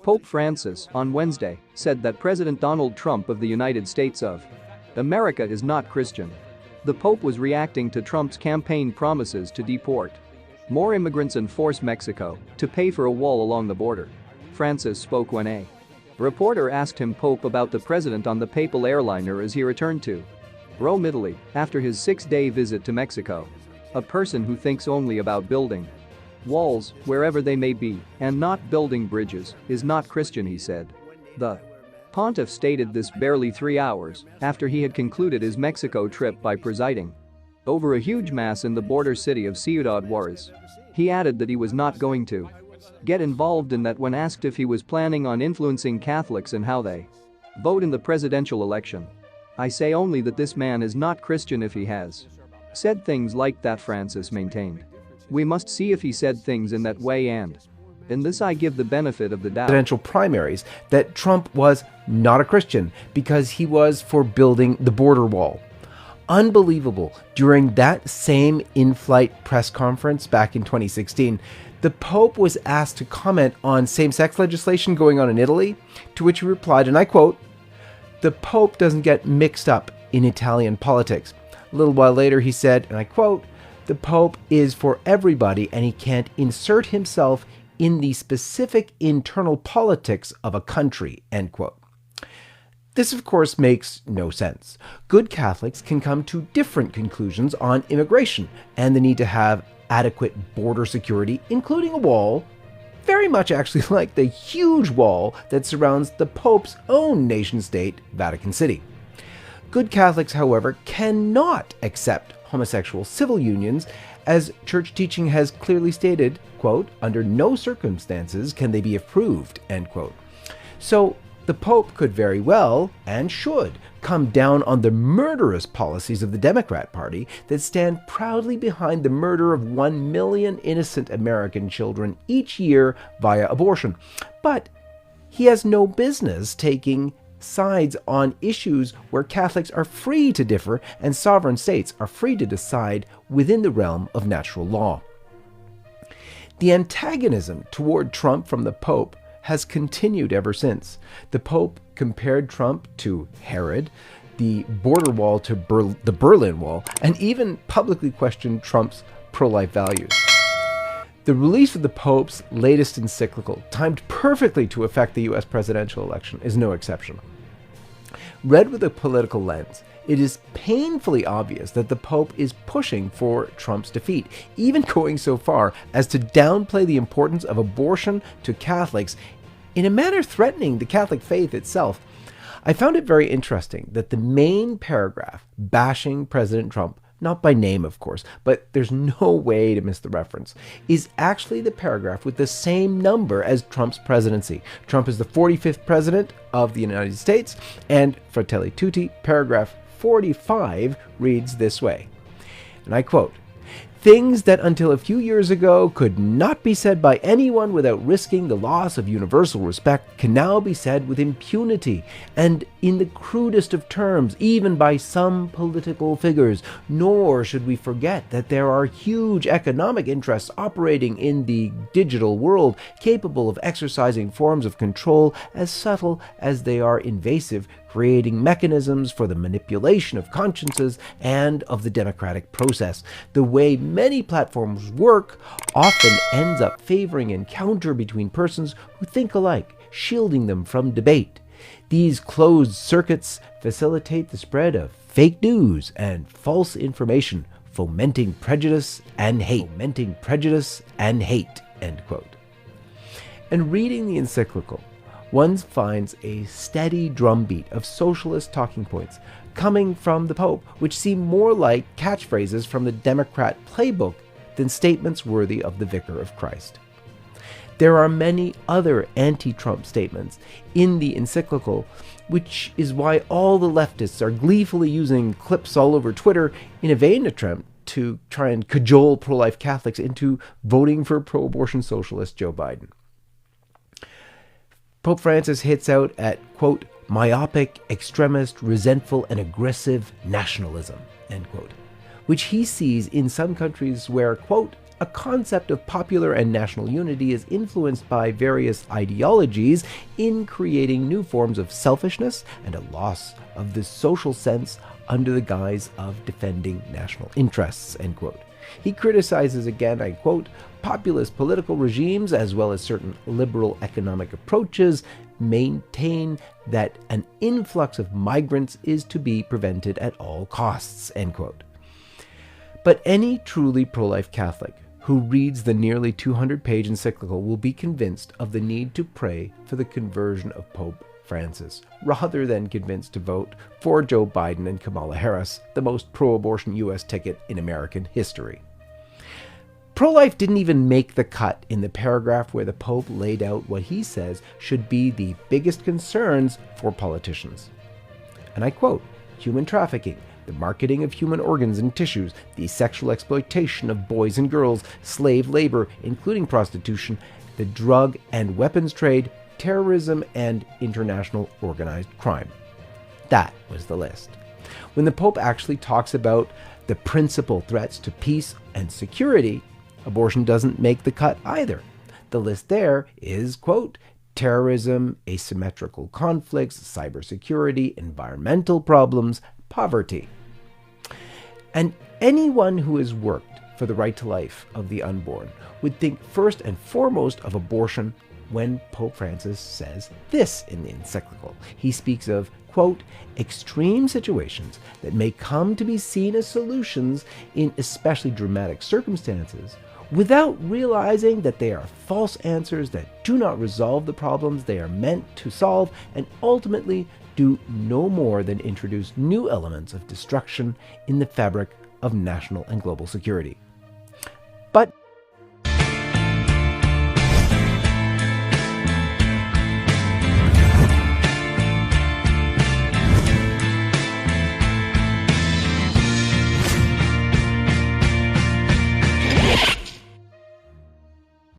Pope Francis, on Wednesday, said that President Donald Trump of the United States of America is not Christian. The Pope was reacting to Trump's campaign promises to deport more immigrants and force Mexico to pay for a wall along the border. Francis spoke when a reporter asked him Pope about the president on the papal airliner as he returned to Rome, Italy, after his 6-day visit to Mexico. A person who thinks only about building walls, wherever they may be, and not building bridges, is not Christian, he said. The pontiff stated this barely 3 hours after he had concluded his Mexico trip by presiding over a huge mass in the border city of Ciudad Juárez. He added that he was not going to get involved in that when asked if he was planning on influencing Catholics and how they vote in the presidential election. "I say only that this man is not Christian if he has said things like that," Francis maintained. "We must see if he said things in that way, and in this I give the benefit of the doubt." Presidential primaries that Trump was not a Christian because he was for building the border wall. Unbelievable. During that same in-flight press conference back in 2016, the Pope was asked to comment on same-sex legislation going on in Italy, to which he replied, and I quote, "The Pope doesn't get mixed up in Italian politics." A little while later he said, and I quote, "The Pope is for everybody and he can't insert himself in the specific internal politics of a country," end quote. This, of course, makes no sense. Good Catholics can come to different conclusions on immigration and the need to have adequate border security, including a wall, very much actually like the huge wall that surrounds the Pope's own nation-state, Vatican City. Good Catholics, however, cannot accept homosexual civil unions, as church teaching has clearly stated, quote, "Under no circumstances can they be approved," end quote. So the Pope could very well, and should, come down on the murderous policies of the Democrat Party that stand proudly behind the murder of 1 million innocent American children each year via abortion. But he has no business taking sides on issues where Catholics are free to differ and sovereign states are free to decide within the realm of natural law. The antagonism toward Trump from the Pope has continued ever since. The Pope compared Trump to Herod, the border wall to the Berlin Wall, and even publicly questioned Trump's pro-life values. The release of the Pope's latest encyclical, timed perfectly to affect the US presidential election, is no exception. Read with a political lens, it is painfully obvious that the Pope is pushing for Trump's defeat, even going so far as to downplay the importance of abortion to Catholics in a manner threatening the Catholic faith itself. I found it very interesting that the main paragraph bashing President Trump, not by name of course, but there's no way to miss the reference, is actually the paragraph with the same number as Trump's presidency. Trump is the 45th president of the United States, and Fratelli Tutti, paragraph 45 reads this way, and I quote, "Things that until a few years ago could not be said by anyone without risking the loss of universal respect can now be said with impunity and in the crudest of terms, even by some political figures. Nor should we forget that there are huge economic interests operating in the digital world capable of exercising forms of control as subtle as they are invasive, creating mechanisms for the manipulation of consciences and of the democratic process. The way many platforms work often ends up favoring encounter between persons who think alike, shielding them from debate. These closed circuits facilitate the spread of fake news and false information, fomenting prejudice and hate. End quote. And reading the encyclical, one finds a steady drumbeat of socialist talking points coming from the Pope, which seem more like catchphrases from the Democrat playbook than statements worthy of the Vicar of Christ. There are many other anti-Trump statements in the encyclical, which is why all the leftists are gleefully using clips all over Twitter in a vain attempt to try and cajole pro-life Catholics into voting for pro-abortion socialist Joe Biden. Pope Francis hits out at, quote, "myopic, extremist, resentful, and aggressive nationalism," end quote, which he sees in some countries where, quote, a concept of popular and national unity is influenced by various ideologies in creating new forms of selfishness and a loss of the social sense under the guise of defending national interests, end quote. He criticizes again, I quote, populist political regimes as well as certain liberal economic approaches maintain that an influx of migrants is to be prevented at all costs, end quote. But any truly pro-life Catholic who reads the nearly 200-page encyclical will be convinced of the need to pray for the conversion of Pope Francis, rather than convinced to vote for Joe Biden and Kamala Harris, the most pro-abortion U.S. ticket in American history. Pro-life didn't even make the cut in the paragraph where the Pope laid out what he says should be the biggest concerns for politicians. And I quote, human trafficking, the marketing of human organs and tissues, the sexual exploitation of boys and girls, slave labor, including prostitution, the drug and weapons trade, terrorism, and international organized crime. That was the list. When the Pope actually talks about the principal threats to peace and security, abortion doesn't make the cut either. The list there is, quote, terrorism, asymmetrical conflicts, cybersecurity, environmental problems, poverty. And anyone who has worked for the right to life of the unborn would think first and foremost of abortion when Pope Francis says this in the encyclical. He speaks of, quote, extreme situations that may come to be seen as solutions in especially dramatic circumstances, without realizing that they are false answers that do not resolve the problems they are meant to solve and ultimately do no more than introduce new elements of destruction in the fabric of national and global security. But